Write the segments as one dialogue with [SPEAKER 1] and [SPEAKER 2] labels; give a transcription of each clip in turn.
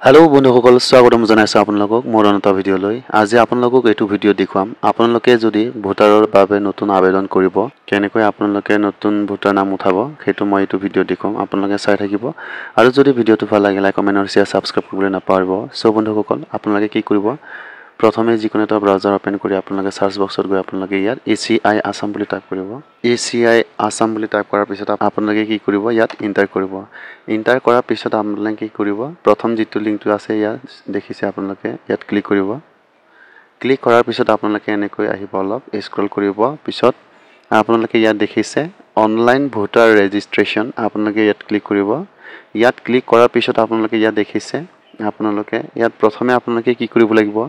[SPEAKER 1] Hello बंधुসকল स्वागतम জনাইছো আপোনালোকক মোৰ অনন্ত ভিডিঅ'লৈ আজি আপোনালোকক এইটো ভিডিঅ' দেখুৱাম আপোনালোকে যদি ভোটাৰৰ বাবে নতুন আবেদন কৰিব কেনেকৈ আপোনালোকে নতুন ভোটাৰ নাম উঠাব সেইটো মই এইটো ভিডিঅ' দেখুৱাম আপোনালোকে চাই থাকিব আৰু যদি ভিডিঅ'টো ভাল লাগিলে কমেন্ট আৰু শেয়াৰ সাবস্ক্ৰাইব কৰিবলৈ নাপাহৰিব সো বন্ধুসকল আপোনালোকে কি কৰিব প্ৰথমে যিকোনো এটা ব্ৰাউজাৰ ওপেন কৰি আপোনালোকে সাৰ্চ বক্সত গৈ আপোনালোকে ইয়াত ACI আসাম বুলি টাইপ কৰিব ACI আসাম বুলি টাইপ কৰাৰ পিছত আপোনালোকে কি কৰিব ইয়াত এন্টাৰ কৰিব এন্টাৰ কৰাৰ পিছত আপোনালোকে কি কৰিব প্ৰথম যেটো লিংকটো আছে ইয়াত দেখিছে আপোনালোকে ইয়াত ক্লিক কৰিব ক্লিক কৰাৰ পিছত আপোনালোকে এনেকৈ আহিব অলপ স্ক্ৰল কৰিব পিছত আপোনালোকে ইয়াত দেখিছে অনলাইন ভোটাৰ ৰেজিষ্ট্ৰেচন আপোনালোকে ইয়াত ক্লিক কৰিব ইয়াত ক্লিক কৰাৰ পিছত আপোনালোকে ইয়াত দেখিছে আপোনালোকে ইয়াত প্ৰথমে আপোনালোকে কি কৰিব লাগিব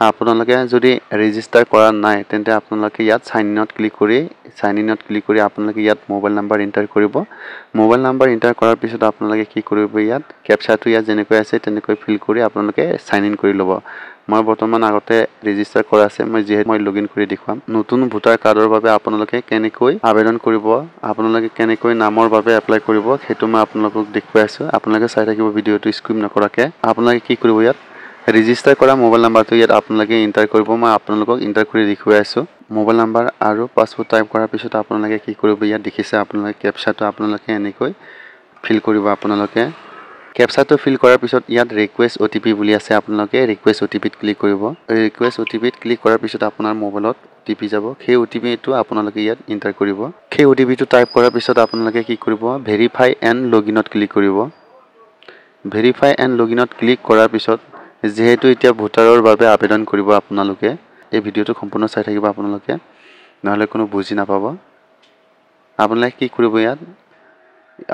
[SPEAKER 1] আপোনালোকে যদি ৰেজিষ্টাৰ কৰা নাই তেন্তে আপোনালোকে ইয়াত সাইন ইনত ক্লিক কৰি আপোনালোকে ইয়াত মোবাইল নাম্বাৰ এন্টাৰ কৰিব মোবাইল নাম্বাৰ এন্টাৰ কৰাৰ পিছত আপোনালোকে কি কৰিব ইয়াত ক্যাপচাটো ইয়াত যেনেকৈ আছে তেনেকৈ ফিল কৰি আপোনালোকে সাইন ইন কৰি ল'ব মই বৰ্তমান আগতে ৰেজিষ্টাৰ কৰা আছে মই লগইন কৰি দেখুৱাম নতুন ভোটাৰ কাৰ্ডৰ বাবে আপোনালোকে কেনেকৈ আবেদন কৰিব আপোনালোকে কেনেকৈ নামৰ বাবে এপ্লাই কৰিব হেতু মই আপোনালোকক দেখুৱাই আছো আপোনালোকে চাই থাকিব ভিডিঅটো স্কিপ নকৰাকে আপোনালোকে কি কৰিব ইয়াত ৰেজিষ্টাৰ কৰা মোবাইল নাম্বাৰটো ইয়াত আপোনালোকে এন্টাৰ কৰিব মই আপোনালোকক এন্টাৰ কৰি দেখুৱাই আছো মোবাইল নাম্বাৰ আৰু পাছৱৰ্ড টাইপ কৰাৰ পিছত আপোনালোকে কি কৰিব ইয়াত দেখিছে আপোনালোকে ক্যাপচাটো আপোনালোকে এনেকৈ ফিল কৰিব আপোনালোকে ক্যাপচাটো ফিল কৰাৰ পিছত ইয়াত ৰিকুৱেষ্ট OTP বুলি আছে আপোনালোকে ৰিকুৱেষ্ট OTP ত ক্লিক কৰিব ৰিকুৱেষ্ট OTP ত ক্লিক কৰাৰ পিছত আপোনাৰ মোবাইলত OTP যাব সেই OTP টো আপোনালোকে ইয়াত এন্টাৰ কৰিব সেই OTP টো টাইপ কৰাৰ পিছত আপোনালোকে কি কৰিব ভেৰিফাই এণ্ড লগইনত ক্লিক কৰিব ভেৰিফাই এণ্ড লগইনত ক্লিক কৰাৰ পিছত যেহেতু এতিয়া ভোটাৰৰ বাবে আবেদন কৰিব আপোনালোকে এই ভিডিঅটো সম্পূৰ্ণ চাই থাকিব আপোনালোকে নহলে কোনো বুজি নাপাব আপোনালোকে কি কৰিব ইয়াত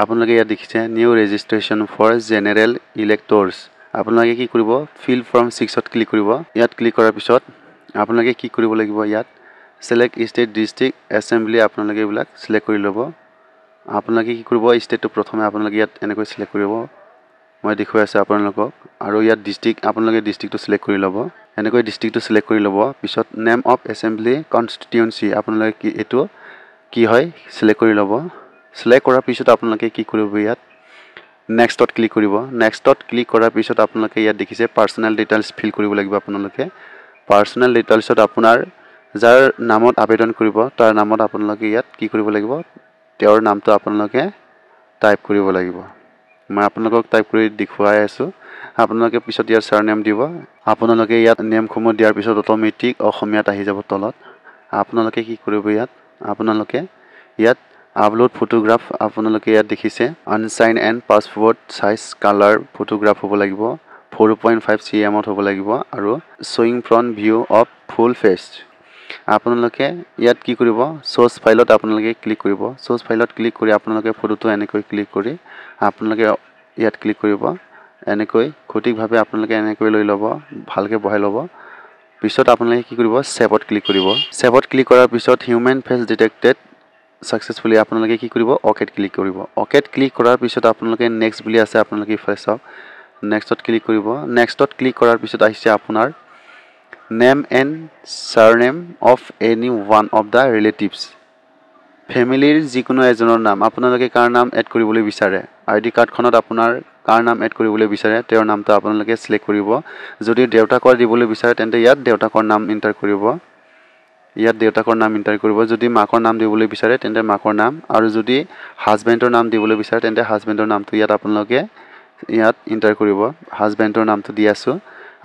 [SPEAKER 1] আপোনালোকে ইয়াত দেখিছে নিউ ৰেজিষ্ট্ৰেচন ফৰ জেনাৰেল ইলেক্টৰ্ছ আপোনালোকে কি কৰিব ফিল ফৰ্ম 6 ত ক্লিক কৰিব ইয়াত ক্লিক কৰাৰ পিছত আপোনালোকে কি কৰিব লাগিব ইয়াত সিলেক্ট ষ্টেট ডিস্ট্ৰিক্ট এছেম্বলি আপোনালোকে এইবিলাক সিলেক্ট কৰি ল'ব আপোনালোকে কি কৰিব ষ্টেটটো প্ৰথমে আপোনালোকে ইয়াত এনেকৈ সিলেক্ট কৰিব মই দেখুৱাই আছো আপোনালোকক আৰু ইয়াত ডিস্ট্ৰিক্ট আপোনালোকে ডিস্ট্ৰিক্টটো সিলেক্ট কৰি ল'ব এনেকৈ ডিস্ট্ৰিক্টটো সিলেক্ট কৰি ল'ব পিছত নেম অফ এছেম্বলি কনষ্টিটিউয়েন্সি আপোনালোকে কি এটো কি হয় সিলেক্ট কৰি ল'ব সিলেক্ট কৰাৰ পিছত আপোনালোকে কি কৰিব ইয়াত নেক্সটত ক্লিক কৰিব নেক্সটত ক্লিক কৰাৰ পিছত আপোনালোকে ইয়াত দেখিছে পাৰ্সোনাল ডিটেইলছ ফিল কৰিব লাগিব আপোনালোকে পাৰ্সোনাল ডিটেইলছত আপোনাৰ যাৰ নামত আবেদন কৰিব তাৰ নামত আপোনালোকে ইয়াত কি কৰিব লাগিব তেওঁৰ নামটো আপোনালোকে টাইপ কৰিব লাগিব মই আপোনালোকক টাইপ কৰি দেখুৱাই আছো আপোনালোকে পিছত ইয়াৰ সাৰনেম দিব আপোনালোকে ইয়াত নেমসমূহ দিয়াৰ পিছত অটোমেটিক অসমীয়াত আহি যাব তলত আপোনালোকে কি কৰিব ইয়াত আপোনালোকে ইয়াত আপলোড ফটোগ্ৰাফ আপোনালোকে ইয়াত দেখিছে unsigned and passport size colour photograph হ'ব লাগিব 4.5 cm হ'ব লাগিব আৰু showing front view of full face আপোনালোকে ইয়াত কি কৰিব সোৰ্স ফাইলত আপোনালোকে ক্লিক কৰিব সোৰ্স ফাইলত ক্লিক কৰি আপোনালোকে ফটোটো এনেকৈ ক্লিক কৰি আপোনালোকে ইয়াত ক্লিক কৰিব এনেকৈ সঠিকভাৱে আপোনালোকে এনেকৈ লৈ ল'ব ভালকে বহাই ল'ব পিছত আপোনালোকে কি কৰিব সেভত ক্লিক কৰিব সেভত ক্লিক কৰাৰ পিছত হিউম্যান ফেস ডিটেক্টেড সাকসেসফুলি আপোনালোকে কি কৰিব ওকেত ক্লিক কৰিব ওকেত ক্লিক কৰাৰ পিছত আপোনালোকে নেক্সট বুলি আছে আপোনালোকে ফাৰ্স্ট নেক্সটত ক্লিক কৰিব নেক্সটত ক্লিক কৰাৰ পিছত আহিছে আপোনাৰ name and surname of any one of the relatives ফ্যামিলিৰ যিকোনো এজনৰ নাম আপোনালোকে কাৰ নাম এড কৰিবলৈ বিচাৰে আইডি কাৰ্ডখনত আপোনাৰ কাৰ নাম এড কৰিবলৈ বিচাৰে তেওঁৰ নামটো আপোনালোকে সিলেক্ট কৰিব যদি দেউতাকৰ দিবলৈ বিচাৰে তেন্তে ইয়াত দেউতাকৰ নাম এন্টাৰ কৰিব ইয়াত দেউতাকৰ নাম এন্টাৰ কৰিব যদি মাকৰ নাম দিবলৈ বিচাৰে তেন্তে মাকৰ নাম আৰু যদি হাজবেণ্ডৰ নাম দিবলৈ বিচাৰে তেন্তে হাজবেণ্ডৰ নামটো ইয়াত আপোনালোকে ইয়াত এন্টাৰ কৰিব হাজবেণ্ডৰ নামটো দি আছো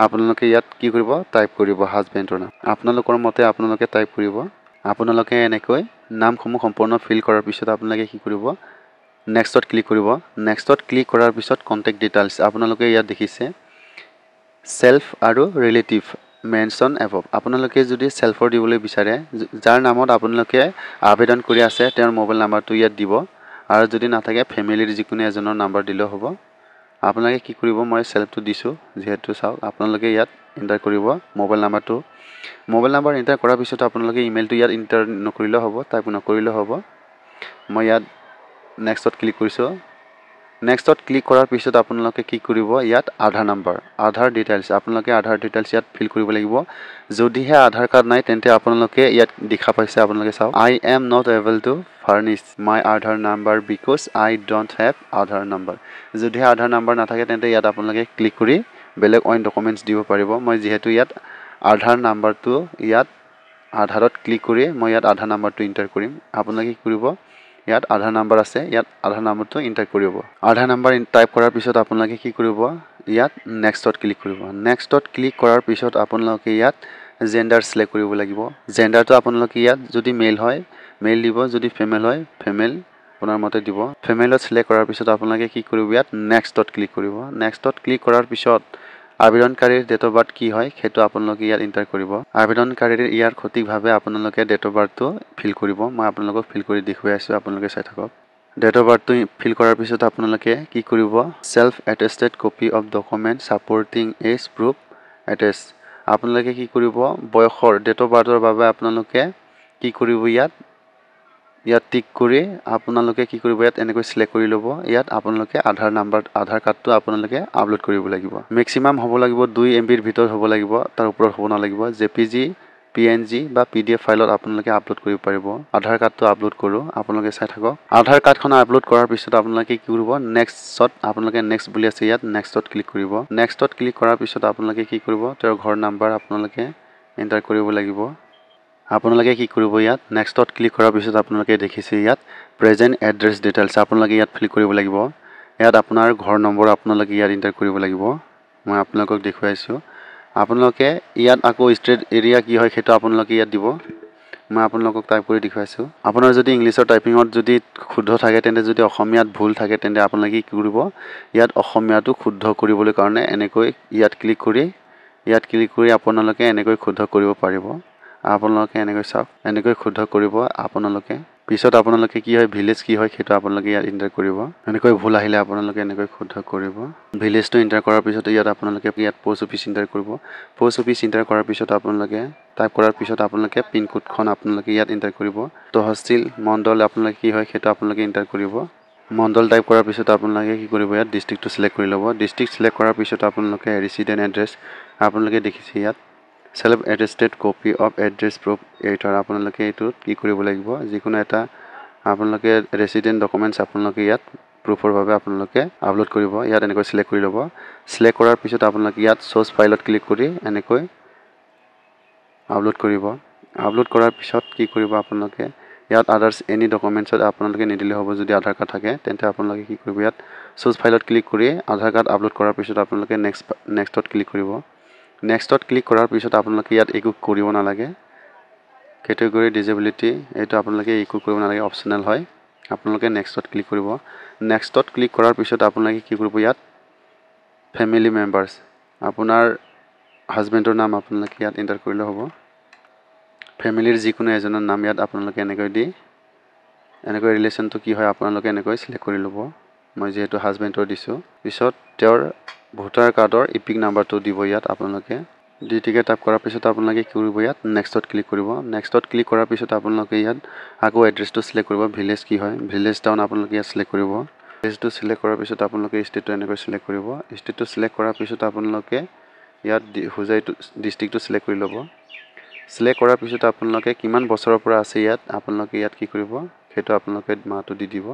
[SPEAKER 1] আপোনালোকে ইয়াত কি কৰিব টাইপ কৰিব হাজবেণ্ডৰ নাম আপোনালোকৰ মতে আপোনালোকে টাইপ কৰিব আপোনালোকে এনেকৈ নামসমূহ সম্পূৰ্ণ ফিল কৰাৰ পিছত আপোনালোকে কি কৰিব নেক্সটত ক্লিক কৰিব নেক্সটত ক্লিক কৰাৰ পিছত কন্টাক্ট ডিটেইলছ আপোনালোকে ইয়াত দেখিছে সেলফ আৰু ৰিলেটিভ মেনশন এভব আপোনালোকে যদি সেলফৰ দিবলৈ বিচাৰে যাৰ নামত আপোনালোকে আবেদন কৰি আছে তেওঁৰ মোবাইল নাম্বাৰটো ইয়াত দিব আৰু যদি নাথাকে ফ্যামিলিৰ যিকোনো এজনৰ নাম্বাৰ দিলে হ'ব আপোনালোকে কি কৰিব মই সেলফটো দিছো যেহেতু চাওক আপোনালোকে ইয়াত এন্টাৰ কৰিব মোবাইল নাম্বাৰ এন্টাৰ কৰাৰ পিছত আপোনালোকে ইমেইলটো ইয়াত এন্টাৰ নকৰিলে হ'ব টাইপ নকৰিলে হ'ব মই ইয়াত নেক্সটত ক্লিক কৰিছো নেক্সটত ক্লিক কৰাৰ পিছত আপোনালোকে কি কৰিব ইয়াত আধাৰ নাম্বাৰ আধাৰ ডিটেইলছ আপোনালোকে আধাৰ ডিটেইলছ ইয়াত ফিল কৰিব লাগিব যদিহে আধাৰ কাৰ্ড নাই তেন্তে আপোনালোকে ইয়াত দেখা পাইছে আপোনালোকে চাওক I am not able to furnish my Aadhaar number because I don't have Aadhaar number. যদি Aadhaar number নাথাকে তেন্তে ইয়াত আপোনালোকে ক্লিক কৰি বেলেগ অইন ডকুমেন্টস দিব পাৰিব মই যেহেতু ইয়াত Aadhaar নাম্বাৰটো ইয়াত আধাৰত ক্লিক কৰি মই ইয়াত আধাৰ নাম্বাৰটো এন্টাৰ কৰিম আপোনালোকে কি কৰিব ইয়াত আধাৰ নাম্বাৰ আছে ইয়াত আধাৰ নাম্বাৰটো এন্টাৰ কৰিব আধাৰ নাম্বাৰ টাইপ কৰাৰ পিছত আপোনালোকে কি কৰিব ইয়াত নেক্সটত ক্লিক কৰিব নেক্সটত ক্লিক কৰাৰ পিছত আপোনালোকে ইয়াত জেন্ডাৰ সিলেক্ট কৰিব লাগিব জেন্ডাৰটো আপোনালোকে ইয়াত যদি মেল হয় মেল দিব যদি ফিমেল হয় ফিমেল আপোনাৰ মতে দিব ফিমেলত সিলেক্ট কৰাৰ পিছত আপোনালোকে কি কৰিব ইয়াত নেক্সটত ক্লিক কৰিব নেক্সটত ক্লিক কৰাৰ পিছত আবেদনকাৰীৰ ডেট অফ বাৰ্থ কি হয় হেতু আপোনালোকে ইয়াত এন্টাৰ কৰিব আবেদনকাৰীৰ ইয়াৰ সঠিকভাৱে আপোনালোকে ডেট অফ বাৰ্থটো ফিল কৰিব মই আপোনালোকক ফিল কৰি দেখুৱাই আছো আপোনালোকে চাই থাকক ডেট অফ বাৰ্থটো ফিল কৰাৰ পিছত আপোনালোকে কি কৰিব self attested copy of document supporting as proof attach আপোনালোকে কি কৰিব বয়সৰ ডেট অফ বাৰ্থৰ বাবে আপোনালোকে কি কৰিব ইয়াত টিক কৰি আপোনালোকে কি কৰিব ইয়াত এনেকৈ সিলেক্ট কৰি লব ইয়াত আপোনালোকে আধাৰ কাৰ্ডটো আপোনালোকে আপলোড কৰিব লাগিব ম্যাক্সিমাম হ'ব লাগিব 2 MB ৰ ভিতৰ হ'ব লাগিব তাৰ ওপৰত হ'ব নালাগিব JPG PNG বা PDF ফাইলত আপোনালোকে আপলোড কৰিব পাৰিব আধাৰ কাৰ্ডটো আপলোড কৰো আপোনালোকে চাই থাকক আধাৰ কাৰ্ডখন আপলোড কৰাৰ পিছত আপোনালোকে কি কৰিব নেক্সটত আপোনালোকে নেক্সট বুলি আছে ইয়াত নেক্সটত ক্লিক কৰিব নেক্সটত ক্লিক কৰাৰ পিছত আপোনালোকে কি কৰিব তেওঁৰ ঘৰ নাম্বাৰ আপোনালোকে এন্টাৰ কৰিব লাগিব আপোনালোকে কি কৰিব ইয়াত নেক্সটত ক্লিক কৰাৰ পিছত আপোনালোকে দেখিছে ইয়াত প্ৰেজেন্ট এড্ৰেছ ডিটেইলছ আপোনালোকে ইয়াত ফিল কৰিব লাগিব ইয়াত আপোনাৰ ঘৰ নম্বৰ আপোনালোকে ইয়াত এন্টাৰ কৰিব লাগিব মই আপোনালোকক দেখুৱাইছো আপোনালোকে ইয়াত আকৌ ষ্টেট এৰিয়া কি হয় হেতু আপোনালোকে ইয়াত দিব মই আপোনালোকক টাইপ কৰি দেখুৱাইছো আপোনাৰ যদি ইংলিশৰ টাইপিংত যদি শুদ্ধ থাকে তেন্তে যদি অসমীয়াত ভুল থাকে তেন্তে আপোনালোকে কি কৰিব ইয়াত অসমীয়াটো শুদ্ধ কৰিবলৈ কাৰণে এনেকৈ ইয়াত ক্লিক কৰি আপোনালোকে এনেকৈ শুদ্ধ কৰিব পাৰিব আপোনালোকে এনেকৈ চাওক এনেকৈ শুদ্ধ কৰিব আপোনালোকে পিছত আপোনালোকে কি হয় ভিলেজ কি হয় হেতু আপোনালোকে ইয়াত এন্টাৰ কৰিব এনেকৈ ভুল আহিলে আপোনালোকে এনেকৈ শুদ্ধ কৰিব ভিলেজটো এন্টাৰ কৰাৰ পিছত ইয়াত আপোনালোকে ইয়াত পোষ্ট অফিচ এন্টাৰ কৰিব পোষ্ট অফিচ এন্টাৰ কৰাৰ পিছত আপোনালোকে টাইপ কৰাৰ পিছত আপোনালোকে পিন কোডখন আপোনালোকে ইয়াত এন্টাৰ কৰিব তহসিল মণ্ডল আপোনালোকে কি হয় হেতু আপোনালোকে এন্টাৰ কৰিব মণ্ডল টাইপ কৰাৰ পিছত আপোনালোকে কি কৰিব ইয়াত ডিস্ট্ৰিক্টটো সিলেক্ট কৰি ল'ব ডিস্ট্ৰিক্ট সিলেক্ট কৰাৰ পিছত আপোনালোকে ৰেসিডেন্ট এড্ৰেছ আপোনালোকে দেখিছে ইয়াত self attested copy of address proof এইটাৰ আপোনালোকে এইটোত কি কৰিব লাগিব যিকোনো এটা আপোনালোকে ৰেসিডেন্ট ডকুমেন্টস আপোনালোকে ইয়াত প্ৰুফৰ বাবে আপোনালোকে আপলোড কৰিব ইয়াত এনেকৈ সিলেক্ট কৰি ল'ব সিলেক্ট কৰাৰ পিছত আপোনালোকে ইয়াত সোৰ্স ফাইলত ক্লিক কৰি এনেকৈ আপলোড কৰিব আপলোড কৰাৰ পিছত কি কৰিব আপোনালোকে ইয়াত আদাৰ্স এনি ডকুমেন্টছত আপোনালোকে নিদিলে হ'ব যদি আধাৰ কাৰ্ড থাকে তেন্তে আপোনালোকে কি কৰিব ইয়াত সোৰ্স ফাইলত ক্লিক কৰি আধাৰ কাৰ্ড আপলোড কৰাৰ পিছত আপোনালোকে নেক্সটত ক্লিক কৰিব নেক্সটত ক্লিক কৰাৰ পিছত আপোনালোকে ইয়াত একো কৰিব নালাগে ক্যাটেগৰি ডিসেবিলিটি এইটো আপোনালোকে একো কৰিব নালাগে অপচনেল হয় আপোনালোকে নেক্সটত ক্লিক কৰিব নেক্সটত ক্লিক কৰাৰ পিছত আপোনালোকে কি কৰিব ইয়াত ফ্যামিলি মেম্বাৰ্স আপোনাৰ হাজবেণ্ডৰ নাম আপোনালোকে ইয়াত এন্টাৰ কৰিলে হ'ব ফ্যামিলিৰ যিকোনো এজনৰ নাম ইয়াত আপোনালোকে এনেকৈ দি এনেকৈ ৰিলেশনটো কি হয় আপোনালোকে এনেকৈ সিলেক্ট কৰি ল'ব মই যেহেতু হাজবেণ্ডৰ দিছো পিছত তেওঁৰ ভোটাৰ কাৰ্ডৰ ইপিক নাম্বাৰটো দিব ইয়াত আপোনালোকে ডিটিকে টাইপ কৰাৰ পিছত আপোনালোকে কি কৰিব ইয়াত নেক্সটত ক্লিক কৰিব নেক্সটত ক্লিক কৰাৰ পিছত আপোনালোকে ইয়াত আকৌ এড্ৰেছটো সিলেক্ট কৰিব ভিলেজ কি হয় ভিলেজ টাউন আপোনালোকে ইয়াত সিলেক্ট কৰিব ভিলেজটো সিলেক্ট কৰাৰ পিছত আপোনালোকে ষ্টেটটো এনেকৈ সিলেক্ট কৰিব ষ্টেটটো সিলেক্ট কৰাৰ পিছত আপোনালোকে ইয়াত হুজাইটো ডিস্ট্ৰিক্টটো সিলেক্ট কৰি ল'ব সিলেক্ট কৰাৰ পিছত আপোনালোকে কিমান বছৰৰ পৰা আছে ইয়াত আপোনালোকে ইয়াত কি কৰিব হেতু আপোনালোকে মাহটো দি দিব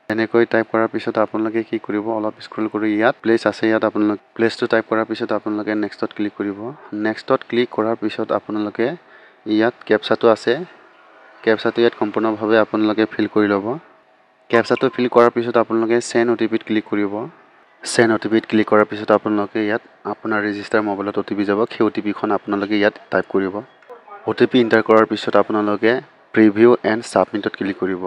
[SPEAKER 1] এনেকৈ টাইপ কৰাৰ পিছত আপোনালোকে কি কৰিব অলপ স্ক্ৰল কৰি ইয়াত প্লেস আছে ইয়াত আপোনালোকে প্লেসটো টাইপ কৰাৰ পিছত আপোনালোকে নেক্সটত ক্লিক কৰিব নেক্সটত ক্লিক কৰাৰ পিছত আপোনালোকে ইয়াত ক্যাপচাটো আছে ক্যাপচাটো ইয়াত সম্পূৰ্ণভাৱে আপোনালোকে ফিল কৰি ল'ব ক্যাপচাটো ফিল কৰাৰ পিছত আপোনালোকে সেন্ড ওটিপিত ক্লিক কৰিব সেন্ড ওটিপিত ক্লিক কৰাৰ পিছত আপোনালোকে ইয়াত আপোনাৰ ৰেজিষ্টাৰ মোবাইলত ওটিপি যাব সেই ওটিপিখন আপোনালোকে ইয়াত টাইপ কৰিব ওটিপি এন্টাৰ কৰাৰ পিছত আপোনালোকে প্ৰিভিউ এণ্ড সাবমিটত ক্লিক কৰিব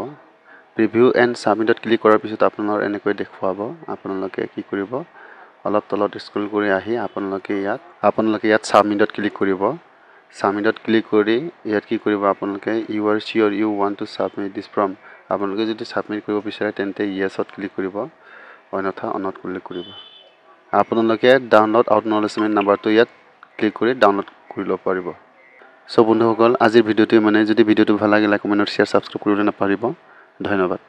[SPEAKER 1] প্ৰিভিউ এণ্ড সাবমিটত ক্লিক কৰাৰ পিছত আপোনাৰ এনেকৈ দেখুৱাব আপোনালোকে কি কৰিব অলপ তলত স্ক্ৰল কৰি আহি আপোনালোকে ইয়াত সাবমিটত ক্লিক কৰিব সাবমিটত ক্লিক কৰি ইয়াত কি কৰিব আপোনালোকে you are sure you want to submit this form আপোনালোকে যদি সাবমিট কৰিব বিচাৰে তেন্তে ইয়েছত ক্লিক কৰিব অন্যথা অনত ক্লিক কৰিব আপোনালোকে ডাউনলোড আউটনলেজমেন্ট নাম্বাৰটো ইয়াত ক্লিক কৰি ডাউনলোড কৰি ল'ব পাৰিব সো বন্ধুসকল আজিৰ ভিডিওটো যদি ভিডিওটো ভাল লাগিলে কমেন্টত শেয়াৰ সাবস্ক্ৰাইব কৰিবলৈ নাপাহৰিব ধন্যবাদ।